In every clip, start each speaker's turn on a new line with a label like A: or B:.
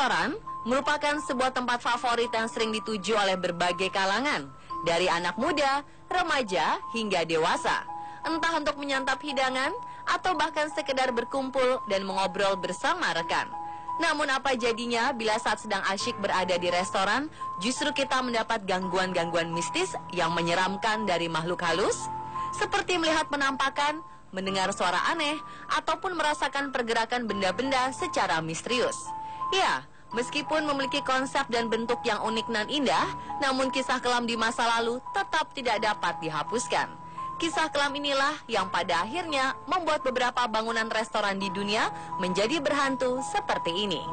A: Restoran merupakan sebuah tempat favorit yang sering dituju oleh berbagai kalangan, dari anak muda, remaja, hingga dewasa. Entah untuk menyantap hidangan, atau bahkan sekedar berkumpul dan mengobrol bersama rekan. Namun apa jadinya bila saat sedang asyik berada di restoran, justru kita mendapat gangguan-gangguan mistis yang menyeramkan dari makhluk halus? Seperti melihat penampakan, mendengar suara aneh, ataupun merasakan pergerakan benda-benda secara misterius. Ya, meskipun memiliki konsep dan bentuk yang unik dan indah, namun kisah kelam di masa lalu tetap tidak dapat dihapuskan. Kisah kelam inilah yang pada akhirnya membuat beberapa bangunan restoran di dunia menjadi berhantu seperti ini.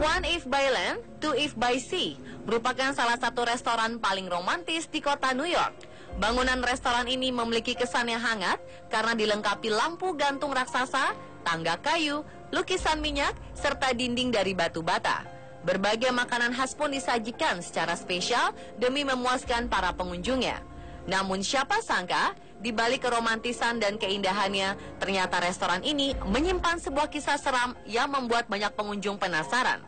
A: One If by Land, Two If by Sea merupakan salah satu restoran paling romantis di kota New York. Bangunan restoran ini memiliki kesan yang hangat karena dilengkapi lampu gantung raksasa, tangga kayu, lukisan minyak, serta dinding dari batu bata. Berbagai makanan khas pun disajikan secara spesial demi memuaskan para pengunjungnya. Namun siapa sangka, di balik keromantisan dan keindahannya, ternyata restoran ini menyimpan sebuah kisah seram yang membuat banyak pengunjung penasaran.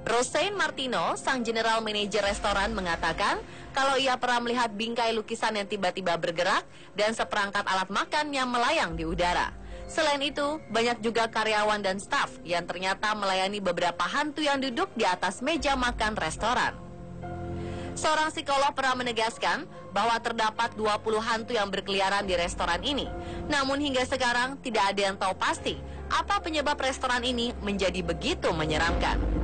A: Roseanne Martino, sang general manager restoran, mengatakan kalau ia pernah melihat bingkai lukisan yang tiba-tiba bergerak dan seperangkat alat makan yang melayang di udara. Selain itu, banyak juga karyawan dan staf yang ternyata melayani beberapa hantu yang duduk di atas meja makan restoran. Seorang psikolog pernah menegaskan bahwa terdapat 20 hantu yang berkeliaran di restoran ini. Namun hingga sekarang tidak ada yang tahu pasti apa penyebab restoran ini menjadi begitu menyeramkan.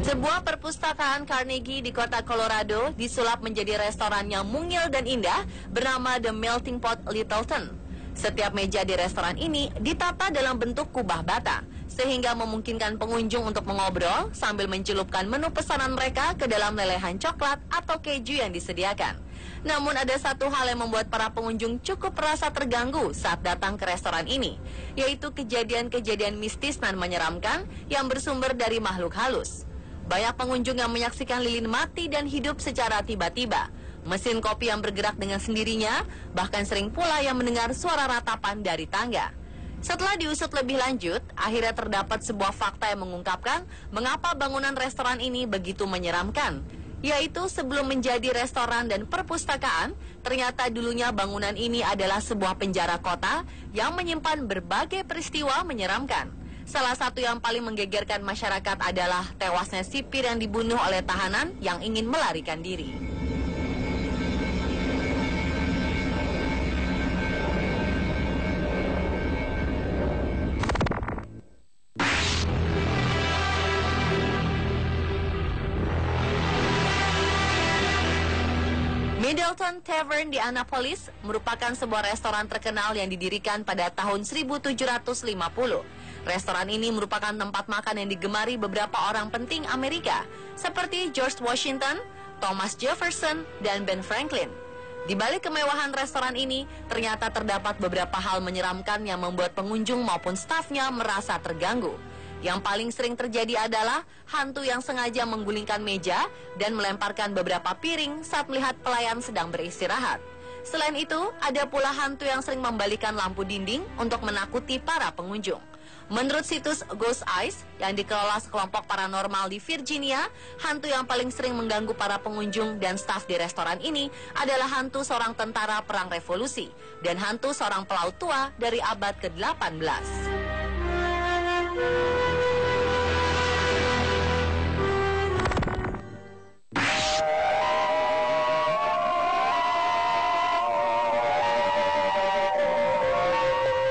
A: Sebuah perpustakaan Carnegie di kota Colorado disulap menjadi restoran yang mungil dan indah bernama The Melting Pot Littleton. Setiap meja di restoran ini ditata dalam bentuk kubah bata, sehingga memungkinkan pengunjung untuk mengobrol sambil mencelupkan menu pesanan mereka ke dalam lelehan coklat atau keju yang disediakan. Namun ada satu hal yang membuat para pengunjung cukup merasa terganggu saat datang ke restoran ini, yaitu kejadian-kejadian mistis dan menyeramkan yang bersumber dari makhluk halus. Banyak pengunjung yang menyaksikan lilin mati dan hidup secara tiba-tiba, mesin kopi yang bergerak dengan sendirinya, bahkan sering pula yang mendengar suara ratapan dari tangga. Setelah diusut lebih lanjut, akhirnya terdapat sebuah fakta yang mengungkapkan mengapa bangunan restoran ini begitu menyeramkan. Yaitu sebelum menjadi restoran dan perpustakaan, ternyata dulunya bangunan ini adalah sebuah penjara kota yang menyimpan berbagai peristiwa menyeramkan. Salah satu yang paling menggegerkan masyarakat adalah tewasnya sipir yang dibunuh oleh tahanan yang ingin melarikan diri. Middleton Tavern di Annapolis merupakan sebuah restoran terkenal yang didirikan pada tahun 1750. Restoran ini merupakan tempat makan yang digemari beberapa orang penting Amerika, seperti George Washington, Thomas Jefferson, dan Ben Franklin. Di balik kemewahan restoran ini, ternyata terdapat beberapa hal menyeramkan yang membuat pengunjung maupun stafnya merasa terganggu. Yang paling sering terjadi adalah hantu yang sengaja menggulingkan meja dan melemparkan beberapa piring saat melihat pelayan sedang beristirahat. Selain itu, ada pula hantu yang sering membalikan lampu dinding untuk menakuti para pengunjung. Menurut situs Ghost Eyes yang dikelola sekelompok paranormal di Virginia, hantu yang paling sering mengganggu para pengunjung dan staf di restoran ini adalah hantu seorang tentara perang revolusi dan hantu seorang pelaut tua dari abad ke-18.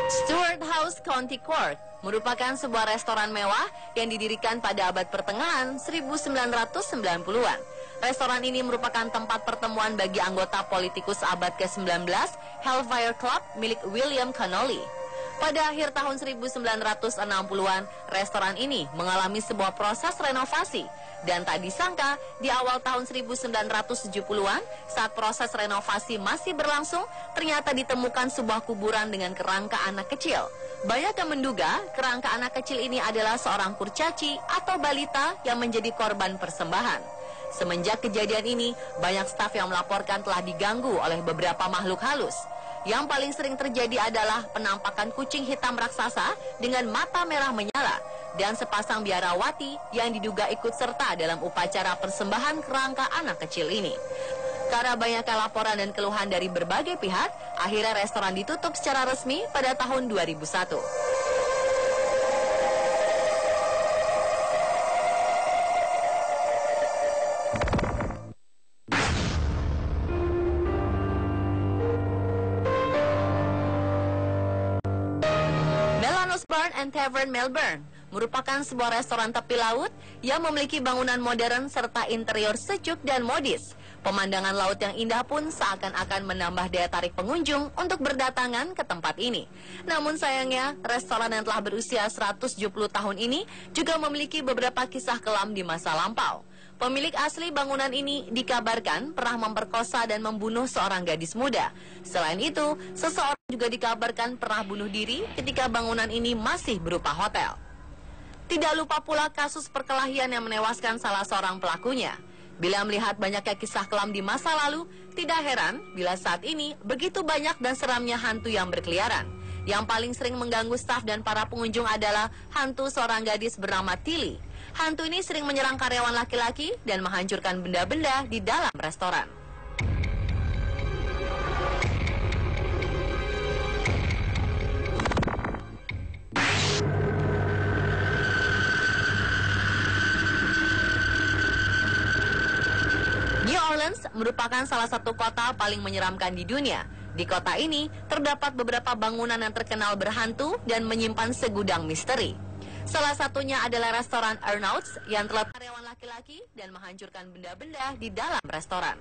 A: Stewart House County Court merupakan sebuah restoran mewah yang didirikan pada abad pertengahan 1990-an. Restoran ini merupakan tempat pertemuan bagi anggota politikus abad ke-19 Hellfire Club milik William Connolly. Pada akhir tahun 1960-an, restoran ini mengalami sebuah proses renovasi Dan tak disangka, di awal tahun 1970-an, saat proses renovasi masih berlangsung, ternyata ditemukan sebuah kuburan dengan kerangka anak kecil. Banyak yang menduga kerangka anak kecil ini adalah seorang kurcaci atau balita yang menjadi korban persembahan. Semenjak kejadian ini, banyak staf yang melaporkan telah diganggu oleh beberapa makhluk halus. Yang paling sering terjadi adalah penampakan kucing hitam raksasa dengan mata merah menyala dan sepasang biarawati yang diduga ikut serta dalam upacara persembahan kerangka anak kecil ini. Karena banyaknya laporan dan keluhan dari berbagai pihak, akhirnya restoran ditutup secara resmi pada tahun 2001. Bar and Tavern Melbourne merupakan sebuah restoran tepi laut yang memiliki bangunan modern serta interior sejuk dan modis. Pemandangan laut yang indah pun seakan-akan menambah daya tarik pengunjung untuk berdatangan ke tempat ini. Namun sayangnya, restoran yang telah berusia 170 tahun ini juga memiliki beberapa kisah kelam di masa lampau. Pemilik asli bangunan ini dikabarkan pernah memperkosa dan membunuh seorang gadis muda. Selain itu, seseorang juga dikabarkan pernah bunuh diri ketika bangunan ini masih berupa hotel. Tidak lupa pula kasus perkelahian yang menewaskan salah seorang pelakunya. Bila melihat banyaknya kisah kelam di masa lalu, tidak heran bila saat ini begitu banyak dan seramnya hantu yang berkeliaran. Yang paling sering mengganggu staf dan para pengunjung adalah hantu seorang gadis bernama Tilly. Hantu ini sering menyerang karyawan laki-laki dan menghancurkan benda-benda di dalam restoran. New Orleans merupakan salah satu kota paling menyeramkan di dunia. Di kota ini terdapat beberapa bangunan yang terkenal berhantu dan menyimpan segudang misteri. Salah satunya adalah restoran Arnouts yang telah karyawan laki-laki dan menghancurkan benda-benda di dalam restoran.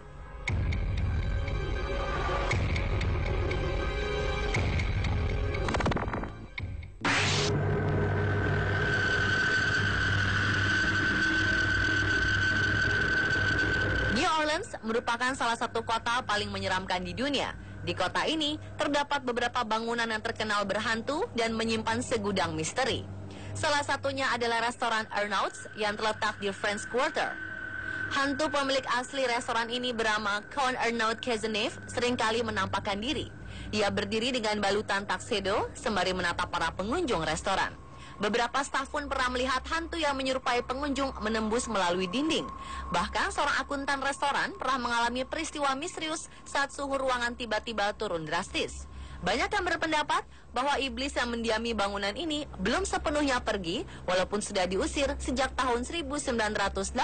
A: New Orleans merupakan salah satu kota paling menyeramkan di dunia. Di kota ini terdapat beberapa bangunan yang terkenal berhantu dan menyimpan segudang misteri. Salah satunya adalah restoran Arnouts yang terletak di French Quarter. Hantu pemilik asli restoran ini bernama Count Arnaud Cazeneuve seringkali menampakkan diri. Ia berdiri dengan balutan tuxedo sembari menatap para pengunjung restoran. Beberapa staf pun pernah melihat hantu yang menyerupai pengunjung menembus melalui dinding. Bahkan seorang akuntan restoran pernah mengalami peristiwa misterius saat suhu ruangan tiba-tiba turun drastis. Banyak yang berpendapat bahwa iblis yang mendiami bangunan ini belum sepenuhnya pergi walaupun sudah diusir sejak tahun 1918.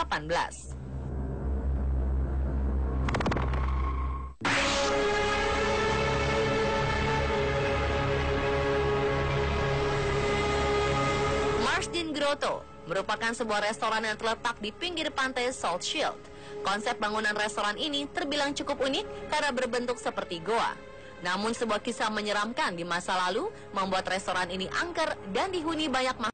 A: Marsden Grotto merupakan sebuah restoran yang terletak di pinggir pantai Salt Shield. Konsep bangunan restoran ini terbilang cukup unik karena berbentuk seperti goa. Namun sebuah kisah menyeramkan di masa lalu membuat restoran ini angker dan dihuni banyak makhluk.